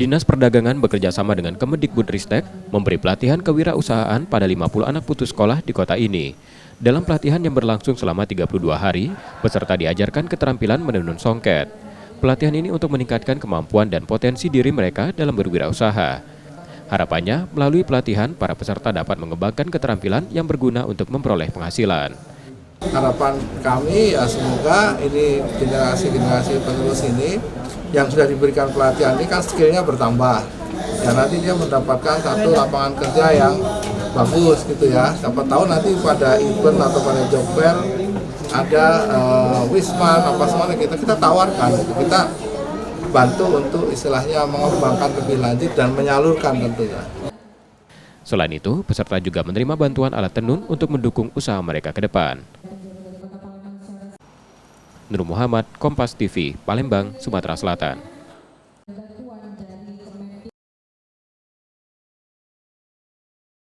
Dinas Perdagangan bekerja sama dengan Kemendikbudristek memberi pelatihan kewirausahaan pada 50 anak putus sekolah di kota ini. Dalam pelatihan yang berlangsung selama 32 hari, peserta diajarkan keterampilan menenun songket. Pelatihan ini untuk meningkatkan kemampuan dan potensi diri mereka dalam berwirausaha. Harapannya, melalui pelatihan, para peserta dapat mengembangkan keterampilan yang berguna untuk memperoleh penghasilan. Harapan kami ya semoga ini generasi-generasi penerus ini yang sudah diberikan pelatihan ini kan skillnya bertambah. Ya nanti dia mendapatkan satu lapangan kerja yang bagus gitu ya. Siapa tahu nanti pada event atau pada job fair ada wisman apa semuanya kita tawarkan, gitu. Kita bantu untuk istilahnya mengembangkan lebih lanjut dan menyalurkan tentunya. Selain itu, peserta juga menerima bantuan alat tenun untuk mendukung usaha mereka ke depan. Nur Muhammad, Kompas TV, Palembang, Sumatera Selatan.